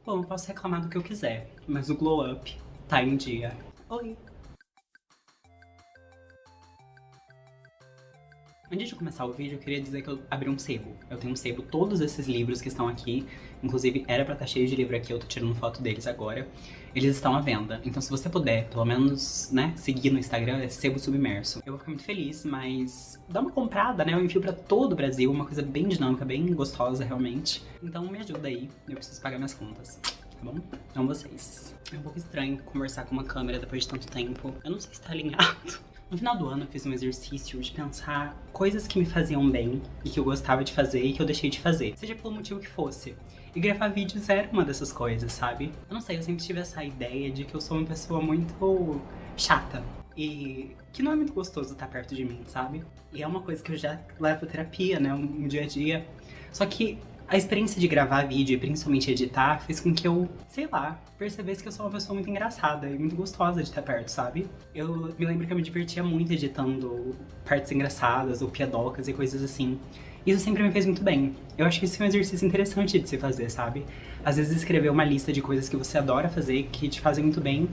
Bom, eu posso reclamar do que eu quiser, mas o glow up tá em dia. Oi! Antes de começar o vídeo, eu queria dizer que eu abri um sebo. Eu tenho um sebo, todos esses livros que estão aqui, inclusive era pra estar cheio de livro aqui, eu tô tirando foto deles agora. Eles estão à venda, então se você puder, pelo menos, né, seguir no Instagram, é Sebo Submerso. Eu vou ficar muito feliz, mas dá uma comprada, né, eu envio pra todo o Brasil, uma coisa bem dinâmica, bem gostosa realmente. Então me ajuda aí, eu preciso pagar minhas contas. Tá bom? Amo vocês. É um pouco estranho conversar com uma câmera depois de tanto tempo. Eu não sei se tá alinhado. No final do ano eu fiz um exercício de pensar coisas que me faziam bem e que eu gostava de fazer e que eu deixei de fazer, seja pelo motivo que fosse. E gravar vídeos era uma dessas coisas, sabe? Eu não sei, eu sempre tive essa ideia de que eu sou uma pessoa muito chata e que não é muito gostoso estar perto de mim, sabe? E é uma coisa que eu já levo pra terapia, né, no dia a dia. Só que a experiência de gravar vídeo e principalmente editar fez com que eu, sei lá, percebesse que eu sou uma pessoa muito engraçada e muito gostosa de estar perto, sabe? Eu me lembro que eu me divertia muito editando partes engraçadas ou piadocas e coisas assim. Isso sempre me fez muito bem. Eu acho que isso é um exercício interessante de se fazer, sabe? Às vezes escrever uma lista de coisas que você adora fazer, que te fazem muito bem,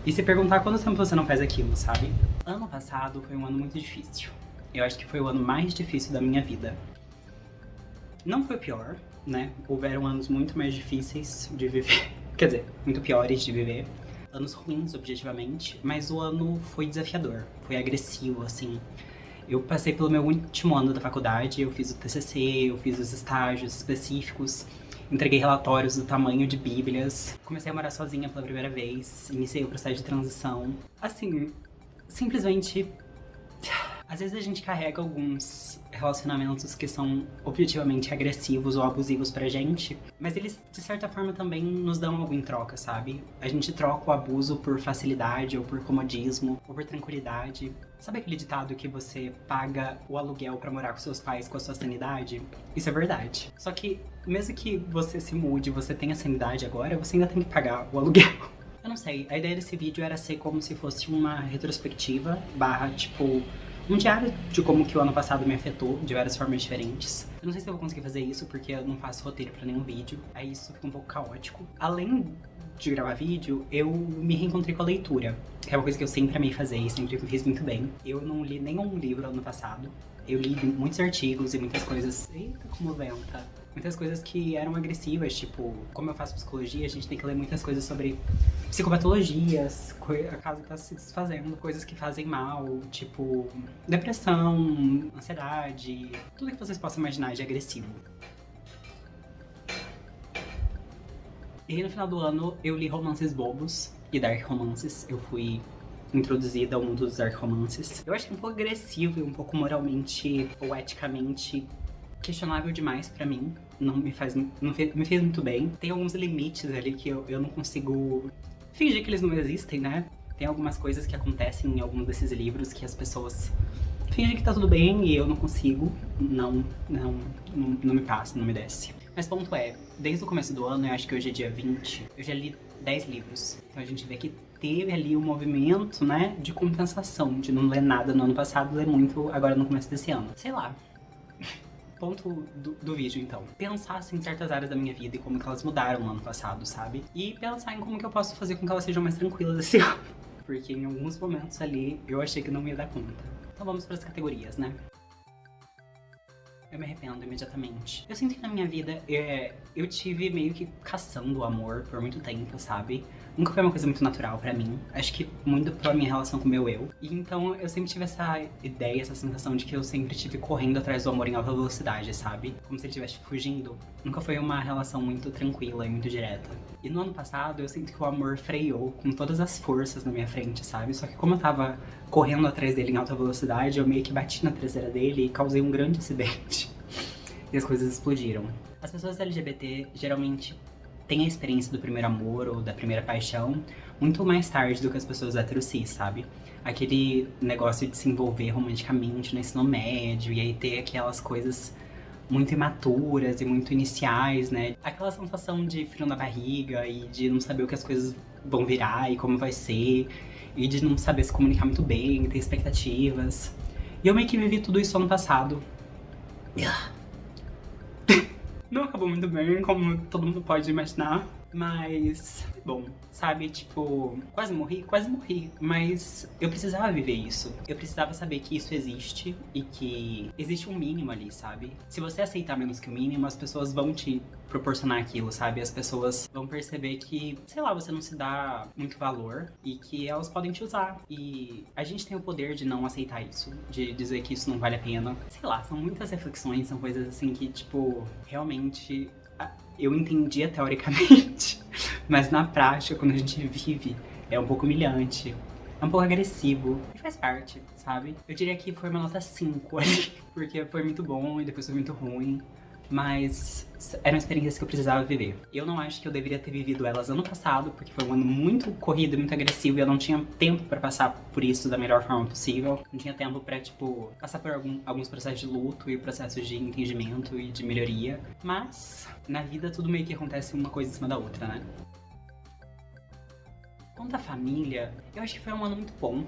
e se perguntar quanto tempo você não faz aquilo, sabe? Ano passado foi um ano muito difícil. Eu acho que foi o ano mais difícil da minha vida. Não foi o pior, né? Houveram anos muito mais difíceis de viver. Quer dizer, muito piores de viver. Anos ruins, objetivamente. Mas o ano foi desafiador. Foi agressivo, assim. Eu passei pelo meu último ano da faculdade. Eu fiz o TCC, eu fiz os estágios específicos. Entreguei relatórios do tamanho de bíblias. Comecei a morar sozinha pela primeira vez. Iniciei o processo de transição. Assim, simplesmente... Às vezes a gente carrega alguns relacionamentos que são objetivamente agressivos ou abusivos pra gente, mas eles, de certa forma, também nos dão algo em troca, sabe? A gente troca o abuso por facilidade, ou por comodismo, ou por tranquilidade. Sabe aquele ditado que você paga o aluguel pra morar com seus pais com a sua sanidade? Isso é verdade. Só que, mesmo que você se mude, você tenha sanidade agora, você ainda tem que pagar o aluguel. Eu não sei, a ideia desse vídeo era ser como se fosse uma retrospectiva, tipo... um diário de como que o ano passado me afetou de várias formas diferentes. Eu não sei se eu vou conseguir fazer isso porque eu não faço roteiro pra nenhum vídeo, aí isso fica um pouco caótico. Além de gravar vídeo, eu me reencontrei com a leitura, que é uma coisa que eu sempre amei fazer e sempre me fez muito bem. Eu não li nenhum livro ano passado, eu li muitos artigos e muitas coisas... Eita, como venta! Muitas coisas que eram agressivas, tipo, como eu faço psicologia, a gente tem que ler muitas coisas sobre psicopatologias, a casa tá se desfazendo, coisas que fazem mal, tipo, depressão, ansiedade, tudo que vocês possam imaginar de agressivo. E no final do ano eu li romances bobos e dark romances, eu fui introduzida ao mundo dos dark romances. Eu achei um pouco agressivo e um pouco moralmente ou eticamente questionável demais pra mim, não me fez muito bem. Tem alguns limites ali que eu não consigo fingir que eles não existem, né? Tem algumas coisas que acontecem em alguns desses livros que as pessoas fingem que tá tudo bem e eu não consigo, não me passa, não me desce. Mas ponto é, desde o começo do ano, eu acho que hoje é dia 20, eu já li 10 livros. Então a gente vê que teve ali um movimento, né, de compensação, de não ler nada no ano passado, ler muito agora no começo desse ano. Sei lá. Ponto do vídeo, então. Pensar em certas áreas da minha vida e como que elas mudaram no ano passado, sabe? E pensar em como que eu posso fazer com que elas sejam mais tranquilas esse ano. Porque em alguns momentos ali eu achei que não ia dar conta. Então vamos para as categorias, né? Eu me arrependo imediatamente. Eu sinto que na minha vida eu tive meio que caçando o amor por muito tempo, sabe? Nunca foi uma coisa muito natural pra mim. Acho que muito pela minha relação com o meu eu. E então eu sempre tive essa ideia, essa sensação de que eu sempre estive correndo atrás do amor em alta velocidade, sabe? Como se ele estivesse fugindo. Nunca foi uma relação muito tranquila e muito direta. E no ano passado eu sinto que o amor freou com todas as forças na minha frente, sabe? Só que como eu tava correndo atrás dele em alta velocidade, eu meio que bati na traseira dele e causei um grande acidente. E as coisas explodiram. As pessoas LGBT geralmente têm a experiência do primeiro amor ou da primeira paixão muito mais tarde do que as pessoas heterossexuais, sabe? Aquele negócio de se envolver romanticamente no ensino médio e aí ter aquelas coisas muito imaturas e muito iniciais, né? Aquela sensação de frio na barriga e de não saber o que as coisas vão virar e como vai ser, e de não saber se comunicar muito bem, ter expectativas. E eu meio que vivi tudo isso ano passado. Não acabou muito bem, como todo mundo pode imaginar. Mas, bom, sabe, tipo, quase morri, mas eu precisava viver isso. Eu precisava saber que isso existe e que existe um mínimo ali, sabe? Se você aceitar menos que o mínimo, as pessoas vão te proporcionar aquilo, sabe? As pessoas vão perceber que, sei lá, você não se dá muito valor e que elas podem te usar. E a gente tem o poder de não aceitar isso, de dizer que isso não vale a pena. Sei lá, são muitas reflexões, são coisas assim que, tipo, realmente eu entendia teoricamente, mas na prática, quando a gente vive, é um pouco humilhante. É um pouco agressivo. E faz parte, sabe? Eu diria que foi uma nota 5 ali. Porque foi muito bom e depois foi muito ruim. Mas eram experiências que eu precisava viver. Eu não acho que eu deveria ter vivido elas ano passado, porque foi um ano muito corrido e muito agressivo e eu não tinha tempo pra passar por isso da melhor forma possível. Não tinha tempo pra, tipo, passar por alguns processos de luto e processos de entendimento e de melhoria. Mas, na vida, tudo meio que acontece uma coisa em cima da outra, né? Quanto à família, eu acho que foi um ano muito bom.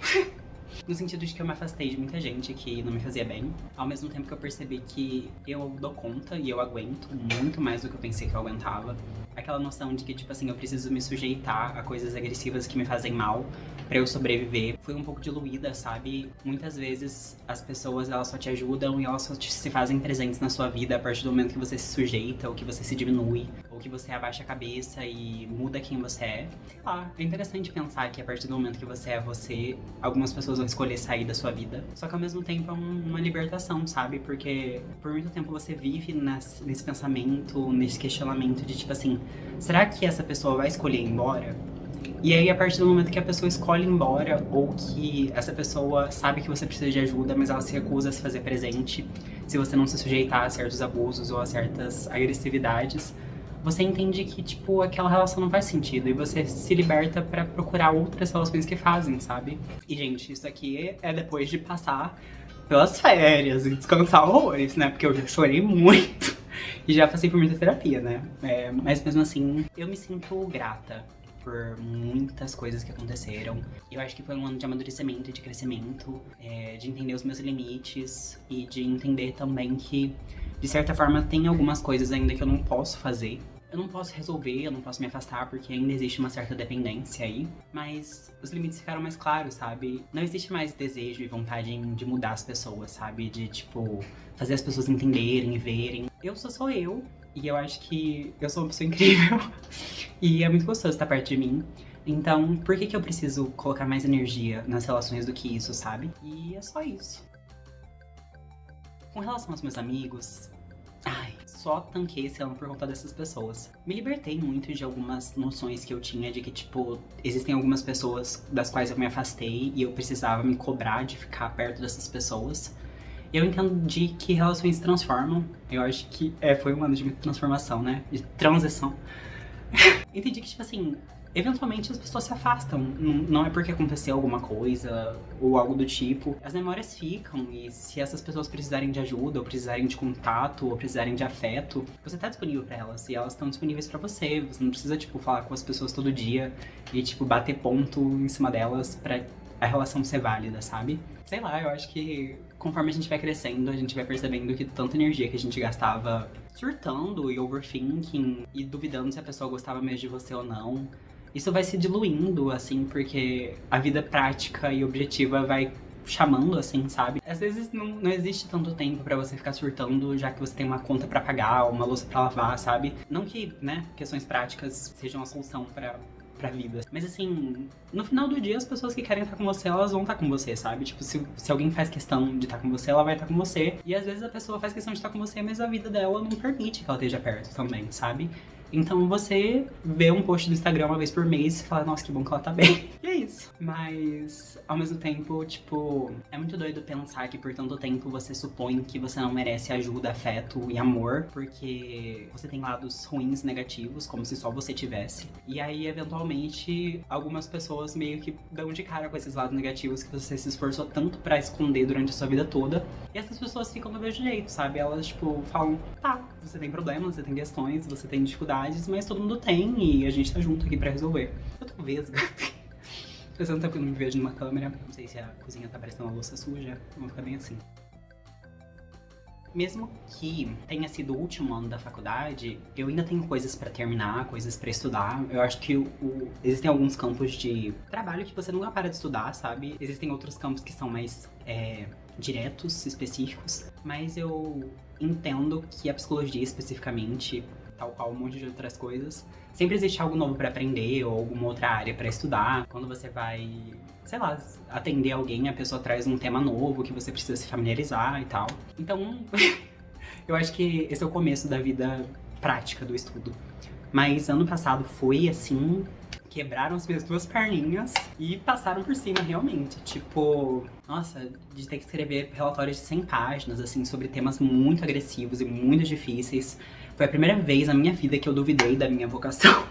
No sentido de que eu me afastei de muita gente que não me fazia bem. Ao mesmo tempo que eu percebi que eu dou conta e eu aguento muito mais do que eu pensei que eu aguentava. Aquela noção de que, tipo assim, eu preciso me sujeitar a coisas agressivas que me fazem mal pra eu sobreviver. Foi um pouco diluída, sabe? Muitas vezes as pessoas, elas só te ajudam e elas só se fazem presentes na sua vida a partir do momento que você se sujeita, ou que você se diminui, ou que você abaixa a cabeça e muda quem você é. Sei lá, é interessante pensar que a partir do momento que você é você, algumas pessoas vão escolher sair da sua vida. Só que ao mesmo tempo é uma libertação, sabe? Porque por muito tempo você vive nesse pensamento, nesse questionamento de tipo assim, será que essa pessoa vai escolher ir embora? E aí, a partir do momento que a pessoa escolhe ir embora, ou que essa pessoa sabe que você precisa de ajuda, mas ela se recusa a se fazer presente, se você não se sujeitar a certos abusos ou a certas agressividades, você entende que, tipo, aquela relação não faz sentido e você se liberta pra procurar outras relações que fazem, sabe? E, gente, isso aqui é depois de passar pelas férias e descansar horrores, né? Porque eu já chorei muito e já passei por muita terapia, né? Mas mesmo assim, eu me sinto grata por muitas coisas que aconteceram. Eu acho que foi um ano de amadurecimento e de crescimento, de entender os meus limites e de entender também que, de certa forma, tem algumas coisas ainda que eu não posso fazer. Eu não posso resolver, eu não posso me afastar porque ainda existe uma certa dependência aí, mas os limites ficaram mais claros, sabe? Não existe mais desejo e vontade de mudar as pessoas, sabe? De, tipo, fazer as pessoas entenderem e verem. Eu sou eu, e eu acho que eu sou uma pessoa incrível. E é muito gostoso estar perto de mim. Então, por que eu preciso colocar mais energia nas relações do que isso, sabe? E é só isso. Com relação aos meus amigos, só tanquei esse ano por conta dessas pessoas. Me libertei muito de algumas noções que eu tinha de que, tipo, existem algumas pessoas das quais eu me afastei e eu precisava me cobrar de ficar perto dessas pessoas. Eu entendi que relações se transformam. Eu acho que foi um ano de muita transformação, né? De transição. Entendi que, tipo assim, eventualmente as pessoas se afastam. Não é porque aconteceu alguma coisa ou algo do tipo. As memórias ficam e se essas pessoas precisarem de ajuda, ou precisarem de contato, ou precisarem de afeto, você tá disponível pra elas e elas estão disponíveis pra você. Você não precisa, tipo, falar com as pessoas todo dia e, tipo, bater ponto em cima delas pra a relação ser válida, sabe? Sei lá, eu acho que conforme a gente vai crescendo, a gente vai percebendo que tanta energia que a gente gastava surtando e overthinking e duvidando se a pessoa gostava mesmo de você ou não, isso vai se diluindo, assim, porque a vida prática e objetiva vai chamando, assim, sabe? Às vezes não existe tanto tempo pra você ficar surtando, já que você tem uma conta pra pagar, uma louça pra lavar, sabe? Não que, né, questões práticas sejam a solução pra vida. Mas assim, no final do dia, as pessoas que querem estar com você, elas vão estar com você, sabe? Tipo, se alguém faz questão de estar com você, ela vai estar com você. E às vezes a pessoa faz questão de estar com você, mas a vida dela não permite que ela esteja perto também, sabe? Então você vê um post do Instagram uma vez por mês e fala, nossa, que bom que ela tá bem. E é isso. Mas, ao mesmo tempo, tipo, é muito doido pensar que por tanto tempo você supõe que você não merece ajuda, afeto e amor, porque você tem lados ruins, negativos, como se só você tivesse. E aí, eventualmente, algumas pessoas meio que dão de cara com esses lados negativos que você se esforçou tanto pra esconder durante a sua vida toda. E essas pessoas ficam do mesmo jeito, sabe? Elas, tipo, falam, tá, você tem problemas, você tem questões, você tem dificuldades, mas todo mundo tem e a gente tá junto aqui pra resolver. Eu tô vesga. Faz tanto tempo que eu não me vejo numa câmera. Não sei se a cozinha tá parecendo uma louça suja. Vou ficar bem assim. Mesmo que tenha sido o último ano da faculdade, eu ainda tenho coisas pra terminar, coisas pra estudar. Eu acho que existem alguns campos de trabalho que você nunca para de estudar, sabe? Existem outros campos que são mais diretos, específicos. Mas eu entendo que a psicologia especificamente, tal qual um monte de outras coisas, sempre existe algo novo pra aprender ou alguma outra área pra estudar. Quando você vai, sei lá, atender alguém, a pessoa traz um tema novo que você precisa se familiarizar e tal. Então, eu acho que esse é o começo da vida prática do estudo. Mas ano passado foi assim, quebraram as minhas duas perninhas e passaram por cima realmente. Tipo, nossa, de ter que escrever relatórios de 100 páginas, assim, sobre temas muito agressivos e muito difíceis. Foi a primeira vez na minha vida que eu duvidei da minha vocação.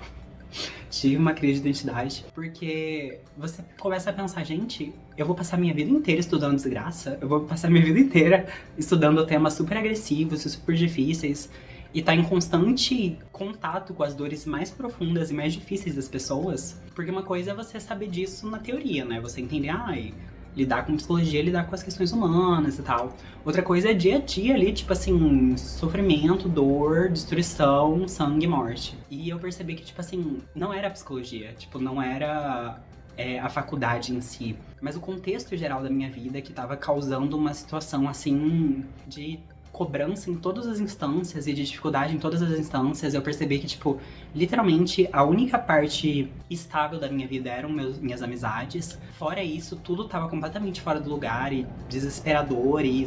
Tive uma crise de identidade, porque você começa a pensar, gente, eu vou passar minha vida inteira estudando desgraça, eu vou passar minha vida inteira estudando temas super agressivos e super difíceis, e tá em constante contato com as dores mais profundas e mais difíceis das pessoas, porque uma coisa é você saber disso na teoria, né? Você entender, lidar com psicologia, lidar com as questões humanas e tal. Outra coisa é dia a dia ali, tipo assim, sofrimento, dor, destruição, sangue e morte. E eu percebi que, tipo assim, não era a psicologia, tipo, não era a faculdade em si, mas o contexto geral da minha vida que tava causando uma situação, assim, de cobrança em todas as instâncias e de dificuldade em todas as instâncias. Eu percebi que, tipo, literalmente a única parte estável da minha vida eram minhas amizades. Fora isso, tudo tava completamente fora do lugar e desesperador e,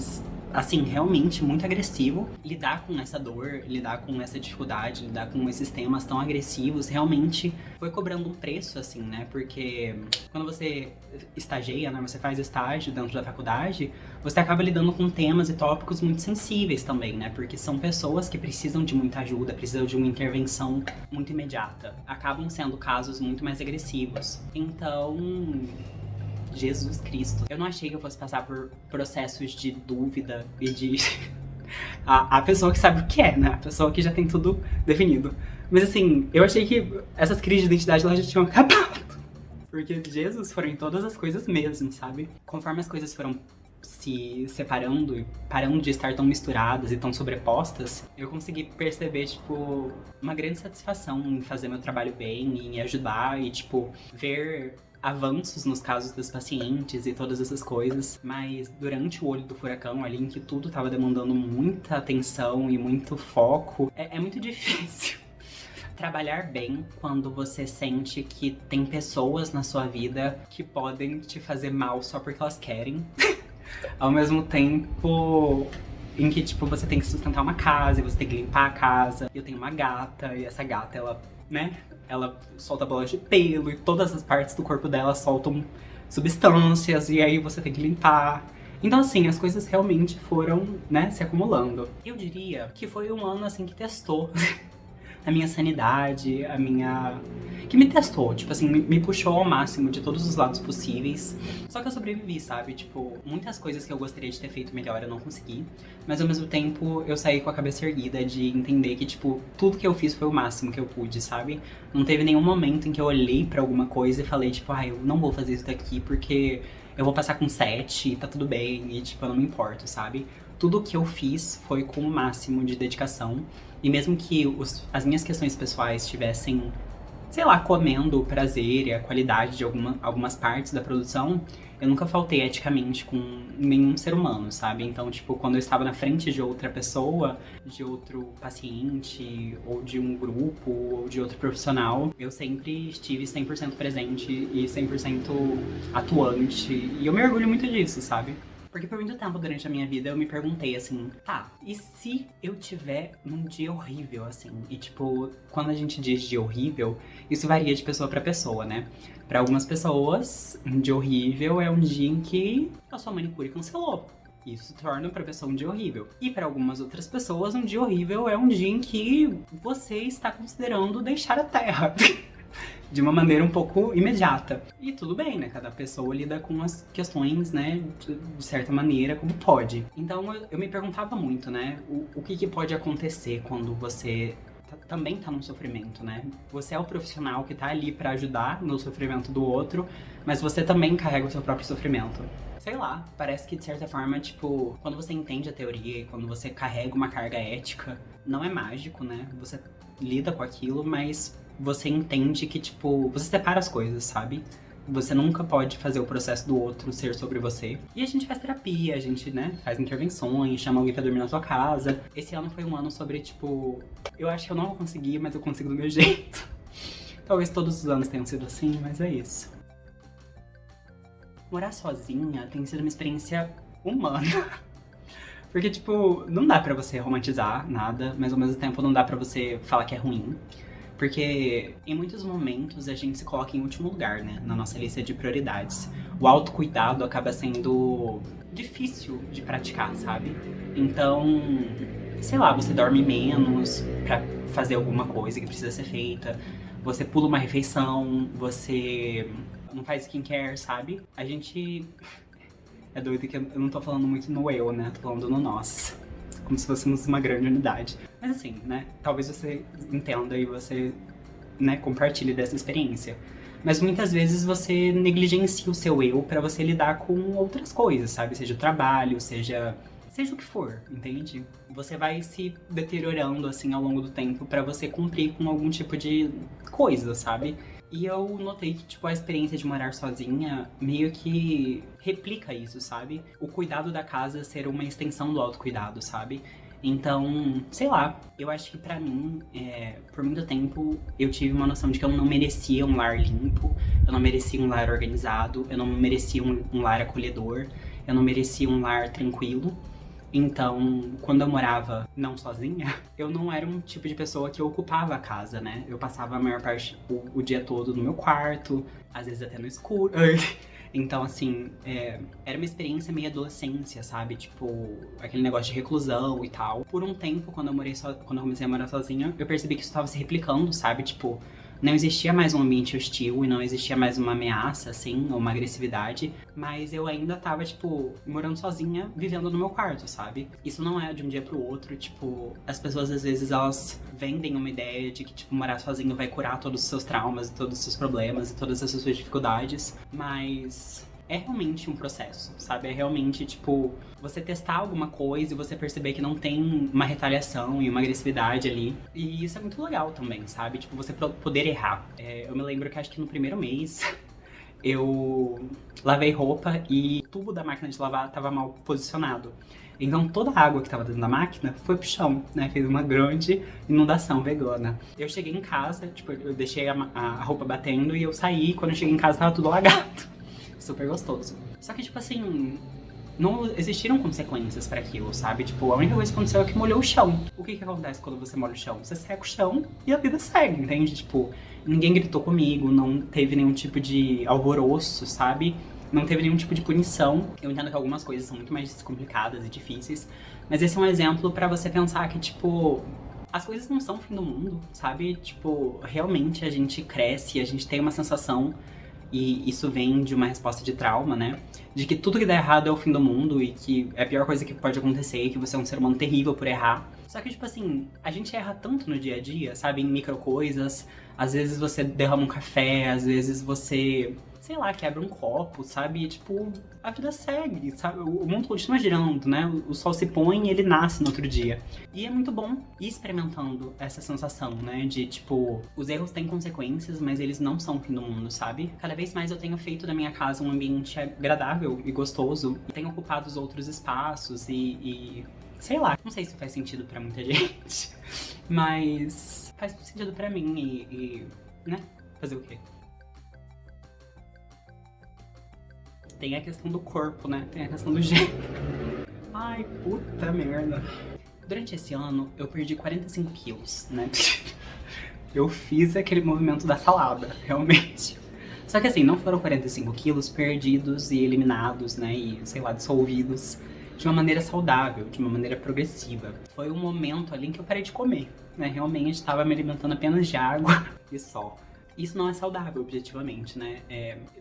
assim, realmente muito agressivo. Lidar com essa dor, lidar com essa dificuldade, lidar com esses temas tão agressivos, realmente foi cobrando um preço, assim, né? Porque quando você estagia, né? Você faz estágio dentro da faculdade, você acaba lidando com temas e tópicos muito sensíveis também, né? Porque são pessoas que precisam de muita ajuda, precisam de uma intervenção muito imediata. Acabam sendo casos muito mais agressivos. Então, Jesus Cristo. Eu não achei que eu fosse passar por processos de dúvida e de... a pessoa que sabe o que é, né? A pessoa que já tem tudo definido. Mas assim, eu achei que essas crises de identidade elas já tinham acabado. Porque Jesus foram em todas as coisas mesmo, sabe? Conforme as coisas foram se separando e parando de estar tão misturadas e tão sobrepostas, eu consegui perceber, tipo, uma grande satisfação em fazer meu trabalho bem, em ajudar e, tipo, ver avanços nos casos dos pacientes e todas essas coisas, mas durante o olho do furacão, ali em que tudo tava demandando muita atenção e muito foco, é muito difícil trabalhar bem quando você sente que tem pessoas na sua vida que podem te fazer mal só porque elas querem. Ao mesmo tempo em que, tipo, você tem que sustentar uma casa e você tem que limpar a casa. Eu tenho uma gata e essa gata, ela, né, ela solta bolas de pelo e todas as partes do corpo dela soltam substâncias e aí você tem que limpar. Então, assim, as coisas realmente foram, né, se acumulando. Eu diria que foi um ano, assim, que testou a minha sanidade, que me testou, tipo assim, me puxou ao máximo de todos os lados possíveis. Só que eu sobrevivi, sabe? Tipo, muitas coisas que eu gostaria de ter feito melhor eu não consegui. Mas ao mesmo tempo, eu saí com a cabeça erguida de entender que, tipo, tudo que eu fiz foi o máximo que eu pude, sabe? Não teve nenhum momento em que eu olhei pra alguma coisa e falei, tipo, eu não vou fazer isso daqui porque eu vou passar com 7 e tá tudo bem e, tipo, eu não me importo, sabe? Tudo que eu fiz foi com o máximo de dedicação. E mesmo que as minhas questões pessoais estivessem, sei lá, comendo o prazer e a qualidade de algumas partes da produção, eu nunca faltei eticamente com nenhum ser humano, sabe? Então, tipo, quando eu estava na frente de outra pessoa, de outro paciente, ou de um grupo, ou de outro profissional, eu sempre estive 100% presente e 100% atuante. E eu me orgulho muito disso, sabe? Porque por muito tempo durante a minha vida eu me perguntei assim, tá, e se eu tiver num dia horrível, assim? E tipo, quando a gente diz dia horrível, isso varia de pessoa pra pessoa, né? Pra algumas pessoas, um dia horrível é um dia em que a sua manicure cancelou. Isso torna pra pessoa um dia horrível. E pra algumas outras pessoas, um dia horrível é um dia em que você está considerando deixar a Terra. De uma maneira um pouco imediata. E tudo bem, né? Cada pessoa lida com as questões, né, de certa maneira, como pode. Então eu me perguntava muito, né, o que pode acontecer quando você também tá num sofrimento, né? Você é o profissional que tá ali pra ajudar no sofrimento do outro, mas você também carrega o seu próprio sofrimento. Sei lá, parece que de certa forma, tipo, quando você entende a teoria e quando você carrega uma carga ética, não é mágico, né? Você lida com aquilo, mas você entende que, tipo, você separa as coisas, sabe? Você nunca pode fazer o processo do outro ser sobre você. E a gente faz terapia, a gente, né, faz intervenções, chama alguém pra dormir na sua casa. Esse ano foi um ano sobre, tipo, eu acho que eu não vou conseguir, mas eu consigo do meu jeito. Talvez todos os anos tenham sido assim, mas é isso. Morar sozinha tem sido uma experiência humana. Porque, tipo, não dá pra você romantizar nada, mas ao mesmo tempo não dá pra você falar que é ruim. Porque em muitos momentos a gente se coloca em último lugar, né? Na nossa lista de prioridades. O autocuidado acaba sendo difícil de praticar, sabe? Então, sei lá, você dorme menos pra fazer alguma coisa que precisa ser feita. Você pula uma refeição, você não faz skincare, sabe? A gente... É doido que eu não tô falando muito no eu, né? Tô falando no nós. Como se fôssemos uma grande unidade. Mas assim, né? Talvez você entenda e você, né, compartilhe dessa experiência. Mas muitas vezes você negligencia o seu eu pra você lidar com outras coisas, sabe? Seja o trabalho, seja o que for, entende? Você vai se deteriorando assim ao longo do tempo pra você cumprir com algum tipo de coisa, sabe? E eu notei que, tipo, a experiência de morar sozinha meio que replica isso, sabe? O cuidado da casa ser uma extensão do autocuidado, sabe? Então, sei lá, eu acho que pra mim, por muito tempo, eu tive uma noção de que eu não merecia um lar limpo, eu não merecia um lar organizado, eu não merecia um lar acolhedor, eu não merecia um lar tranquilo. Então, quando eu morava não sozinha, eu não era um tipo de pessoa que ocupava a casa, né? Eu passava a maior parte, o dia todo no meu quarto, às vezes até no escuro. Então, assim, era uma experiência meio adolescência, sabe? Tipo, aquele negócio de reclusão e tal. Por um tempo, quando eu comecei a morar sozinha, eu percebi que isso estava se replicando, sabe? Tipo, não existia mais um ambiente hostil e não existia mais uma ameaça, assim, ou uma agressividade. Mas eu ainda tava, tipo, morando sozinha, vivendo no meu quarto, sabe? Isso não é de um dia pro outro, tipo... As pessoas, às vezes, elas vendem uma ideia de que, tipo, morar sozinho vai curar todos os seus traumas, todos os seus problemas e todas as suas dificuldades. Mas... é realmente um processo, sabe? É realmente, tipo, você testar alguma coisa e você perceber que não tem uma retaliação e uma agressividade ali. E isso é muito legal também, sabe? Tipo, você poder errar. Eu me lembro que acho que no primeiro mês eu lavei roupa e o tubo da máquina de lavar tava mal posicionado. Então toda a água que tava dentro da máquina foi pro chão, né? Fez uma grande inundação vegana. Eu cheguei em casa, tipo, eu deixei a roupa batendo e eu saí. Quando eu cheguei em casa tava tudo alagado. Super gostoso. Só que, tipo assim, não existiram consequências pra aquilo, sabe? Tipo, a única coisa que aconteceu é que molhou o chão. O que acontece quando você molha o chão? Você seca o chão e a vida segue, entende? Tipo, ninguém gritou comigo, não teve nenhum tipo de alvoroço, sabe? Não teve nenhum tipo de punição. Eu entendo que algumas coisas são muito mais complicadas e difíceis, mas esse é um exemplo pra você pensar que, tipo... as coisas não são o fim do mundo, sabe? Tipo, realmente a gente cresce, a gente tem uma sensação... e isso vem de uma resposta de trauma, né? De que tudo que dá errado é o fim do mundo e que é a pior coisa que pode acontecer e que você é um ser humano terrível por errar. Só que, tipo assim, a gente erra tanto no dia a dia, sabe? Em micro coisas. Às vezes você derrama um café, às vezes você... sei lá, quebra um copo, sabe? E, tipo, a vida segue, sabe? O mundo continua girando, né? O sol se põe e ele nasce no outro dia. E é muito bom ir experimentando essa sensação, né? De, tipo, os erros têm consequências, mas eles não são o fim do mundo, sabe? Cada vez mais eu tenho feito da minha casa um ambiente agradável e gostoso. E tenho ocupado os outros espaços e sei lá, não sei se faz sentido pra muita gente. Mas faz sentido pra mim e né? Fazer o quê? Tem a questão do corpo, né? Tem a questão do jeito. Ai, puta merda. Durante esse ano, eu perdi 45 quilos, né? Eu fiz aquele movimento da salada, realmente. Só que assim, não foram 45 quilos perdidos e eliminados, né? E, sei lá, dissolvidos de uma maneira saudável, de uma maneira progressiva. Foi um momento ali em que eu parei de comer, né? Realmente estava me alimentando apenas de água e sol. Isso não é saudável, objetivamente, né?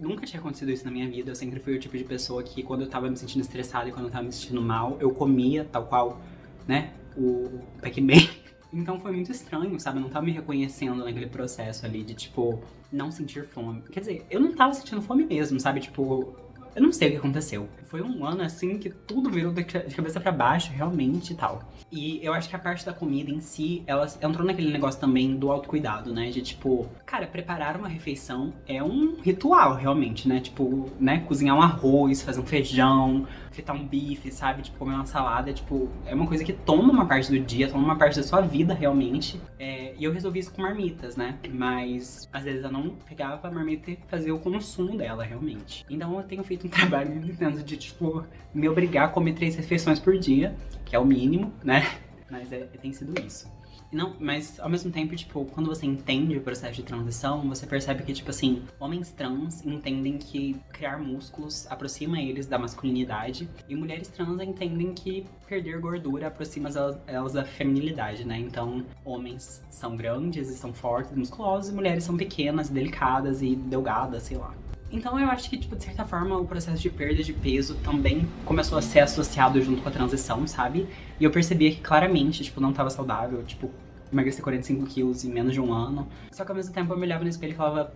Nunca tinha acontecido isso na minha vida. Eu sempre fui o tipo de pessoa que, quando eu tava me sentindo estressada e quando eu tava me sentindo mal, eu comia, tal qual, né? O Pac-Man. Então foi muito estranho, sabe? Eu não tava me reconhecendo naquele processo ali de, tipo, não sentir fome. Quer dizer, eu não tava sentindo fome mesmo, sabe? Tipo, eu não sei o que aconteceu. Foi um ano, assim, que tudo virou de cabeça pra baixo, realmente, e tal. E eu acho que a parte da comida em si, ela entrou naquele negócio também do autocuidado, né? De, tipo, cara, preparar uma refeição é um ritual, realmente, né? Tipo, né? Cozinhar um arroz, fazer um feijão, fritar um bife, sabe? Tipo, comer uma salada, tipo, é uma coisa que toma uma parte do dia, toma uma parte da sua vida, realmente. E eu resolvi isso com marmitas, né? Mas, às vezes, eu não pegava a marmita e fazia o consumo dela, realmente. Então, eu tenho feito um trabalho muito intenso de, tipo, me obrigar a comer 3 refeições por dia, que é o mínimo, né? Mas tem sido isso. Não, mas ao mesmo tempo, tipo, quando você entende o processo de transição, você percebe que, tipo assim, homens trans entendem que criar músculos aproxima eles da masculinidade e mulheres trans entendem que perder gordura aproxima elas da feminilidade, né? Então, homens são grandes e são fortes e musculosos e mulheres são pequenas, delicadas e delgadas, sei lá. Então eu acho que, tipo, de certa forma, o processo de perda de peso também começou a ser associado junto com a transição, sabe? E eu percebia que claramente, tipo, não tava saudável, tipo, emagreci 45 quilos em menos de um ano. Só que ao mesmo tempo eu me olhava no espelho e falava,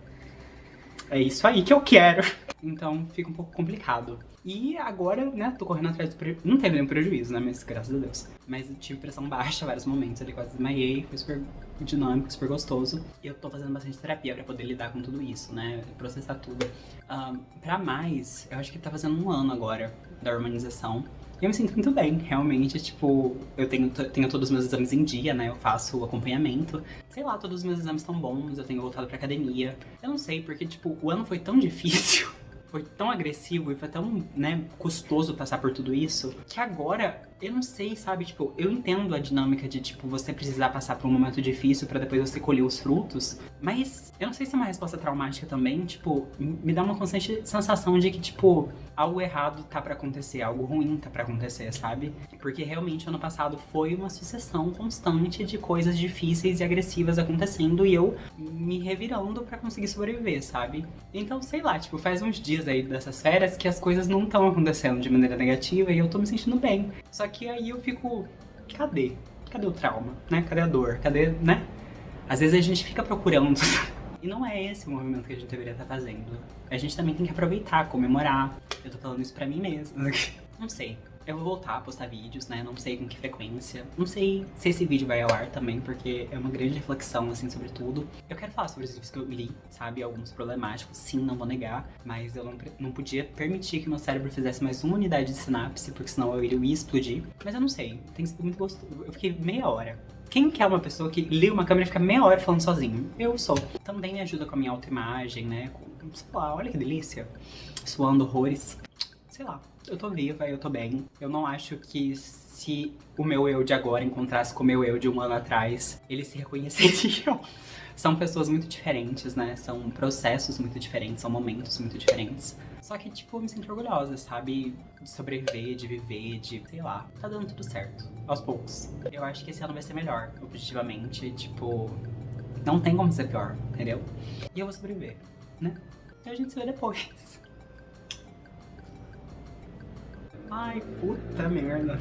é isso aí que eu quero. Então fica um pouco complicado. E agora, né, tô correndo atrás do prejuízo. Não teve nenhum prejuízo, né, mas graças a Deus. Mas eu tive pressão baixa vários momentos, ali quase desmaiei, foi super dinâmico, super gostoso. E eu tô fazendo bastante terapia pra poder lidar com tudo isso, né, processar tudo. Pra mais, eu acho que tá fazendo um ano agora da harmonização. E eu me sinto muito bem, realmente, tipo, eu tenho todos os meus exames em dia, né, eu faço acompanhamento. Sei lá, todos os meus exames estão bons, eu tenho voltado pra academia. Eu não sei, porque, tipo, o ano foi tão difícil, foi tão agressivo e foi tão, né, custoso passar por tudo isso, que agora, eu não sei, sabe, tipo, eu entendo a dinâmica de, tipo, você precisar passar por um momento difícil pra depois você colher os frutos, mas eu não sei se é uma resposta traumática também, tipo, me dá uma constante sensação de que, tipo, algo errado tá pra acontecer, algo ruim tá pra acontecer, sabe? Porque realmente ano passado foi uma sucessão constante de coisas difíceis e agressivas acontecendo e eu me revirando pra conseguir sobreviver, sabe? Então, sei lá, tipo, faz uns dias aí dessas férias que as coisas não estão acontecendo de maneira negativa e eu tô me sentindo bem. Só que aí eu fico, cadê? Cadê o trauma, né? Cadê a dor? Cadê, né? Às vezes a gente fica procurando e não é esse o movimento que a gente deveria estar fazendo. A gente também tem que aproveitar, comemorar. Eu tô falando isso pra mim mesma. Não sei. Eu vou voltar a postar vídeos, né? Não sei com que frequência. Não sei se esse vídeo vai ao ar também, porque é uma grande reflexão, assim, sobre tudo. Eu quero falar sobre os livros que eu li, sabe? Alguns problemáticos, sim, não vou negar. Mas eu não podia permitir que meu cérebro fizesse mais uma unidade de sinapse, porque senão eu iria explodir. Mas eu não sei. Tem sido muito gostoso. Eu fiquei meia hora. Quem que é uma pessoa que liga uma câmera e fica meia hora falando sozinho? Eu sou. Também me ajuda com a minha autoimagem, né? Sei lá, olha que delícia. Suando horrores. Sei lá, eu tô viva, eu tô bem. Eu não acho que se o meu eu de agora encontrasse com o meu eu de um ano atrás, eles se reconheceriam. São pessoas muito diferentes, né? São processos muito diferentes, são momentos muito diferentes. Só que, tipo, eu me sinto orgulhosa, sabe? De sobreviver, de viver, de, sei lá, tá dando tudo certo. Aos poucos. Eu acho que esse ano vai ser melhor, objetivamente. Tipo, não tem como ser pior, entendeu? E eu vou sobreviver, né? E a gente se vê depois. Ai, puta merda.